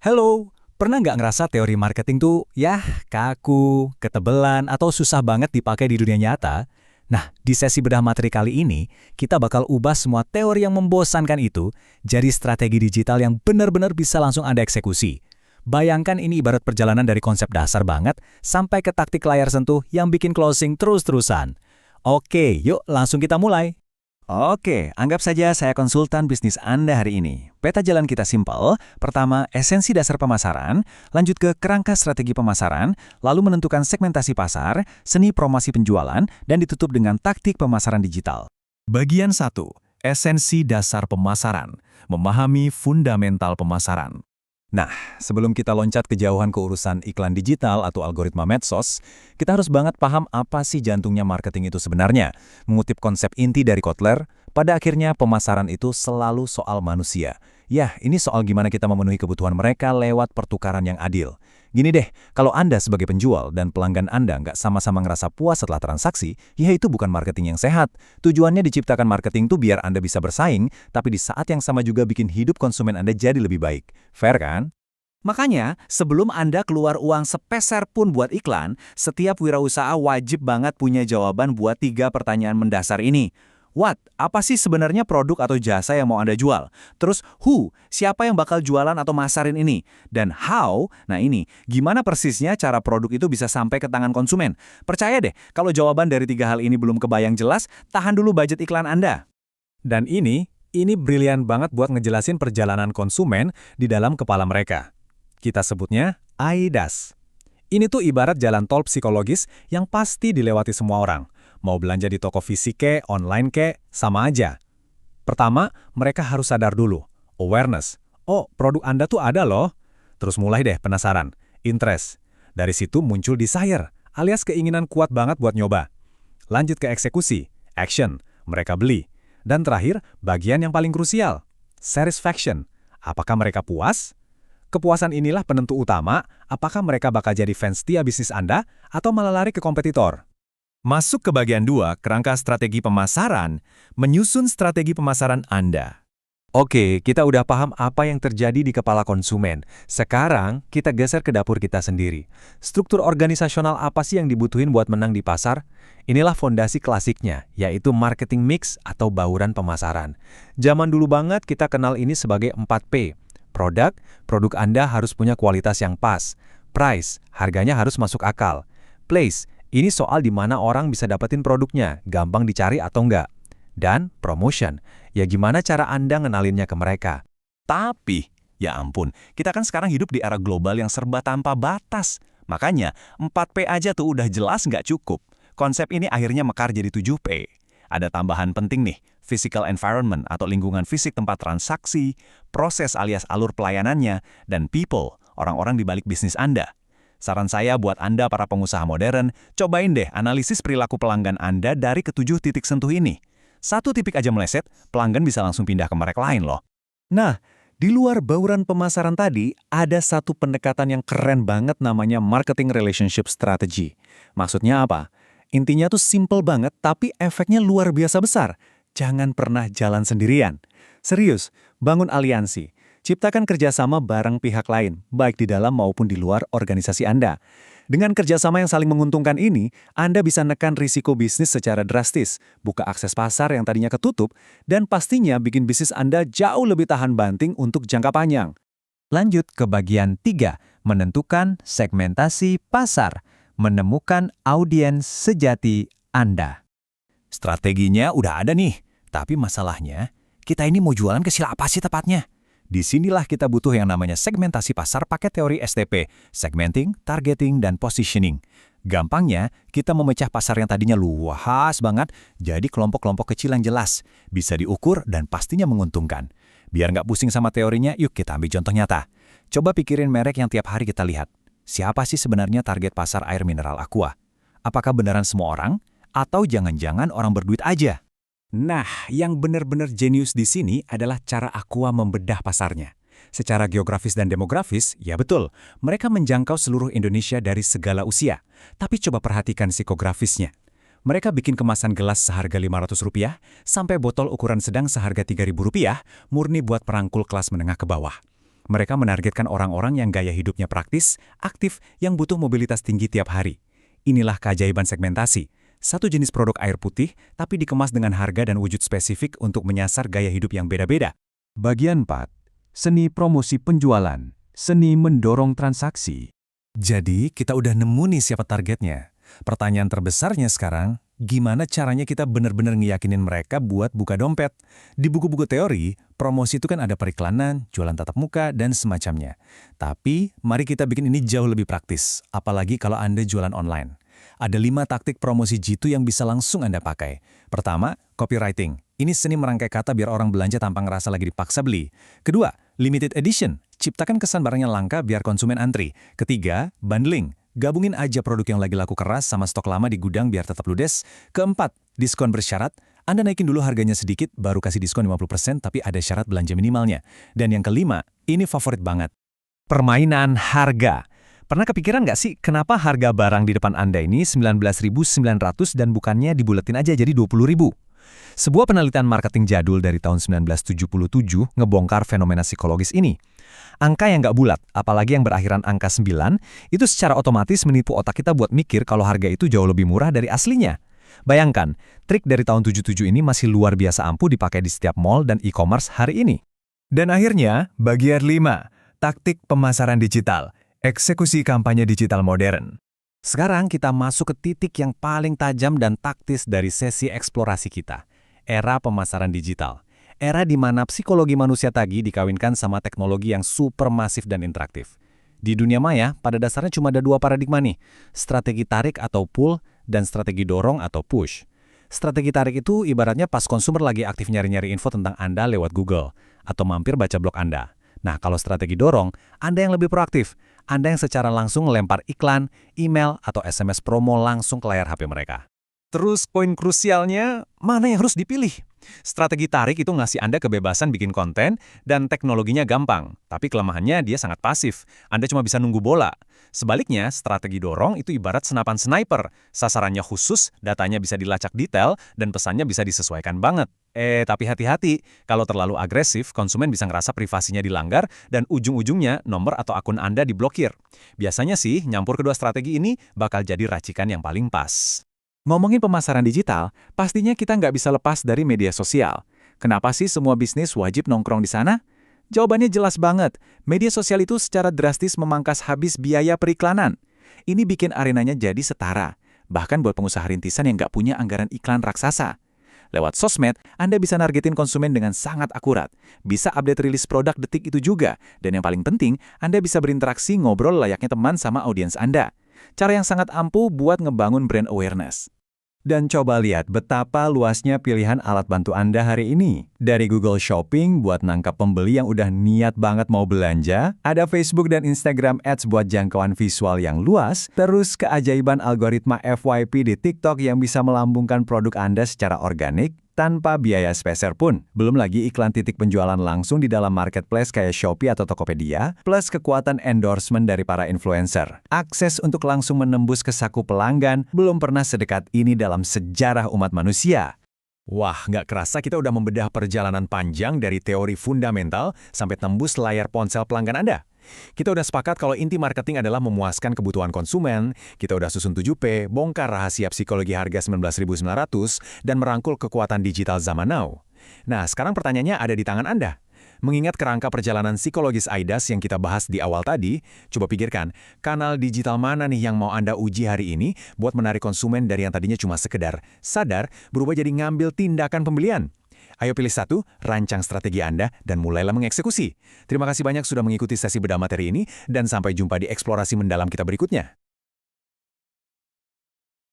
Halo, pernah nggak ngerasa teori marketing tuh, kaku, ketebelan, atau susah banget dipakai di dunia nyata? Nah, di sesi bedah materi kali ini, kita bakal ubah semua teori yang membosankan itu jadi strategi digital yang benar-benar bisa langsung Anda eksekusi. Bayangkan ini ibarat perjalanan dari konsep dasar banget sampai ke taktik layar sentuh yang bikin closing terus-terusan. Oke, yuk langsung kita mulai. Oke, anggap saja saya konsultan bisnis Anda hari ini. Peta jalan kita simpel. Pertama, esensi dasar pemasaran, lanjut ke kerangka strategi pemasaran, lalu menentukan segmentasi pasar, seni promosi penjualan, dan ditutup dengan taktik pemasaran digital. Bagian 1. Esensi dasar pemasaran. Memahami fundamental pemasaran. Nah, sebelum kita loncat kejauhan ke urusan iklan digital atau algoritma medsos, kita harus banget paham apa sih jantungnya marketing itu sebenarnya. Mengutip konsep inti dari Kotler, pada akhirnya pemasaran itu selalu soal manusia. Ini soal gimana kita memenuhi kebutuhan mereka lewat pertukaran yang adil. Gini deh, kalau Anda sebagai penjual dan pelanggan Anda nggak sama-sama ngerasa puas setelah transaksi, itu bukan marketing yang sehat. Tujuannya diciptakan marketing tuh biar Anda bisa bersaing, tapi di saat yang sama juga bikin hidup konsumen Anda jadi lebih baik. Fair kan? Makanya, sebelum Anda keluar uang sepeser pun buat iklan, setiap wirausaha wajib banget punya jawaban buat 3 pertanyaan mendasar ini. What? Apa sih sebenarnya produk atau jasa yang mau Anda jual? Terus, who? Siapa yang bakal jualan atau masarin ini? Dan how? Nah ini, gimana persisnya cara produk itu bisa sampai ke tangan konsumen? Percaya deh, kalau jawaban dari 3 hal ini belum kebayang jelas, tahan dulu budget iklan Anda. Dan ini brilian banget buat ngejelasin perjalanan konsumen di dalam kepala mereka. Kita sebutnya AIDAS. Ini tuh ibarat jalan tol psikologis yang pasti dilewati semua orang. Mau belanja di toko fisik ke, online ke, sama aja. Pertama, mereka harus sadar dulu. Awareness. Oh, produk Anda tuh ada loh. Terus mulai deh penasaran. Interest. Dari situ muncul desire, alias keinginan kuat banget buat nyoba. Lanjut ke eksekusi. Action. Mereka beli. Dan terakhir, bagian yang paling krusial. Satisfaction. Apakah mereka puas? Kepuasan inilah penentu utama apakah mereka bakal jadi fans setia bisnis Anda atau malah lari ke kompetitor. Masuk ke bagian 2, kerangka strategi pemasaran, menyusun strategi pemasaran Anda. Oke, kita udah paham apa yang terjadi di kepala konsumen. Sekarang, kita geser ke dapur kita sendiri. Struktur organisasional apa sih yang dibutuhin buat menang di pasar? Inilah fondasi klasiknya, yaitu marketing mix atau bauran pemasaran. Zaman dulu banget kita kenal ini sebagai 4P. Produk Anda harus punya kualitas yang pas. Price, harganya harus masuk akal. Place, ini soal di mana orang bisa dapetin produknya, gampang dicari atau enggak. Dan promotion, gimana cara Anda ngenalinnya ke mereka. Tapi, ya ampun, kita kan sekarang hidup di era global yang serba tanpa batas. Makanya, 4P aja tuh udah jelas nggak cukup. Konsep ini akhirnya mekar jadi 7P. Ada tambahan penting nih, physical environment atau lingkungan fisik tempat transaksi, proses alias alur pelayanannya, dan people, orang-orang di balik bisnis Anda. Saran saya buat Anda para pengusaha modern, cobain deh analisis perilaku pelanggan Anda dari ke-7 titik sentuh ini. 1 titik aja meleset, pelanggan bisa langsung pindah ke merek lain loh. Nah, di luar bauran pemasaran tadi, ada satu pendekatan yang keren banget namanya marketing relationship strategy. Maksudnya apa? Intinya tuh simple banget, tapi efeknya luar biasa besar. Jangan pernah jalan sendirian. Serius, bangun aliansi. Ciptakan kerjasama bareng pihak lain, baik di dalam maupun di luar organisasi Anda. Dengan kerjasama yang saling menguntungkan ini, Anda bisa nekan risiko bisnis secara drastis, buka akses pasar yang tadinya ketutup, dan pastinya bikin bisnis Anda jauh lebih tahan banting untuk jangka panjang. Lanjut ke bagian 3, menentukan segmentasi pasar, menemukan audiens sejati Anda. Strateginya udah ada nih, tapi masalahnya, kita ini mau jualan ke siapa sih tepatnya? Disinilah kita butuh yang namanya segmentasi pasar pakai teori STP, segmenting, targeting, dan positioning. Gampangnya, kita memecah pasar yang tadinya luas banget, jadi kelompok-kelompok kecil yang jelas, bisa diukur dan pastinya menguntungkan. Biar nggak pusing sama teorinya, yuk kita ambil contoh nyata. Coba pikirin merek yang tiap hari kita lihat. Siapa sih sebenarnya target pasar air mineral Aqua? Apakah beneran semua orang? Atau jangan-jangan orang berduit aja? Nah, yang benar-benar jenius di sini adalah cara Aqua membedah pasarnya. Secara geografis dan demografis, ya betul, mereka menjangkau seluruh Indonesia dari segala usia. Tapi coba perhatikan psikografisnya. Mereka bikin kemasan gelas seharga Rp500 sampai botol ukuran sedang seharga Rp3.000 murni buat merangkul kelas menengah ke bawah. Mereka menargetkan orang-orang yang gaya hidupnya praktis, aktif, yang butuh mobilitas tinggi tiap hari. Inilah keajaiban segmentasi. Satu jenis produk air putih, tapi dikemas dengan harga dan wujud spesifik untuk menyasar gaya hidup yang beda-beda. Bagian 4. Seni promosi penjualan. Seni mendorong transaksi. Jadi, kita udah nemu nih siapa targetnya. Pertanyaan terbesarnya sekarang, gimana caranya kita benar-benar ngeyakinin mereka buat buka dompet? Di buku-buku teori, promosi itu kan ada periklanan, jualan tatap muka, dan semacamnya. Tapi, mari kita bikin ini jauh lebih praktis, apalagi kalau Anda jualan online. Ada 5 taktik promosi jitu yang bisa langsung Anda pakai. Pertama, copywriting. Ini seni merangkai kata biar orang belanja tanpa ngerasa lagi dipaksa beli. Kedua, limited edition. Ciptakan kesan barangnya langka biar konsumen antri. Ketiga, bundling. Gabungin aja produk yang lagi laku keras sama stok lama di gudang biar tetap ludes. Keempat, diskon bersyarat. Anda naikin dulu harganya sedikit, baru kasih diskon 50% tapi ada syarat belanja minimalnya. Dan yang kelima, ini favorit banget. Permainan harga. Pernah kepikiran nggak sih kenapa harga barang di depan Anda ini 19.900 dan bukannya dibuletin aja jadi 20.000? Sebuah penelitian marketing jadul dari tahun 1977 ngebongkar fenomena psikologis ini. Angka yang nggak bulat, apalagi yang berakhiran angka 9, itu secara otomatis menipu otak kita buat mikir kalau harga itu jauh lebih murah dari aslinya. Bayangkan, trik dari tahun 77 ini masih luar biasa ampuh dipakai di setiap mall dan e-commerce hari ini. Dan akhirnya, bagian 5, taktik pemasaran digital, eksekusi kampanye digital modern. Sekarang kita masuk ke titik yang paling tajam dan taktis dari sesi eksplorasi kita. Era pemasaran digital. Era di mana psikologi manusia tadi dikawinkan sama teknologi yang super masif dan interaktif. Di dunia maya, pada dasarnya cuma ada 2 paradigma nih. Strategi tarik atau pull, dan strategi dorong atau push. Strategi tarik itu ibaratnya pas konsumer lagi aktif nyari-nyari info tentang Anda lewat Google, atau mampir baca blog Anda. Nah, kalau strategi dorong, Anda yang lebih proaktif. Anda yang secara langsung melempar iklan, email, atau SMS promo langsung ke layar HP mereka. Terus poin krusialnya, mana yang harus dipilih? Strategi tarik itu ngasih Anda kebebasan bikin konten dan teknologinya gampang. Tapi kelemahannya dia sangat pasif. Anda cuma bisa nunggu bola. Sebaliknya, strategi dorong itu ibarat senapan sniper. Sasarannya khusus, datanya bisa dilacak detail, dan pesannya bisa disesuaikan banget. Tapi hati-hati, kalau terlalu agresif, konsumen bisa ngerasa privasinya dilanggar dan ujung-ujungnya nomor atau akun Anda diblokir. Biasanya sih, nyampur kedua strategi ini bakal jadi racikan yang paling pas. Ngomongin pemasaran digital, pastinya kita nggak bisa lepas dari media sosial. Kenapa sih semua bisnis wajib nongkrong di sana? Jawabannya jelas banget. Media sosial itu secara drastis memangkas habis biaya periklanan. Ini bikin arenanya jadi setara. Bahkan buat pengusaha rintisan yang nggak punya anggaran iklan raksasa. Lewat sosmed, Anda bisa nargetin konsumen dengan sangat akurat. Bisa update rilis produk detik itu juga. Dan yang paling penting, Anda bisa berinteraksi ngobrol layaknya teman sama audiens Anda. Cara yang sangat ampuh buat ngebangun brand awareness. Dan coba lihat betapa luasnya pilihan alat bantu Anda hari ini. Dari Google Shopping buat nangkap pembeli yang udah niat banget mau belanja, ada Facebook dan Instagram Ads buat jangkauan visual yang luas, terus keajaiban algoritma FYP di TikTok yang bisa melambungkan produk Anda secara organik, tanpa biaya speser pun. Belum lagi iklan titik penjualan langsung di dalam marketplace kayak Shopee atau Tokopedia, plus kekuatan endorsement dari para influencer. Akses untuk langsung menembus ke saku pelanggan belum pernah sedekat ini dalam sejarah umat manusia. Wah, nggak kerasa kita udah membedah perjalanan panjang dari teori fundamental sampai tembus layar ponsel pelanggan Anda. Kita udah sepakat kalau inti marketing adalah memuaskan kebutuhan konsumen, kita udah susun 7P, bongkar rahasia psikologi harga 19.900, dan merangkul kekuatan digital zaman now. Nah, sekarang pertanyaannya ada di tangan Anda. Mengingat kerangka perjalanan psikologis AIDAS yang kita bahas di awal tadi, coba pikirkan, kanal digital mana nih yang mau Anda uji hari ini buat menarik konsumen dari yang tadinya cuma sekedar sadar, berubah jadi ngambil tindakan pembelian? Ayo pilih satu, rancang strategi Anda, dan mulailah mengeksekusi. Terima kasih banyak sudah mengikuti sesi bedah materi ini, dan sampai jumpa di eksplorasi mendalam kita berikutnya.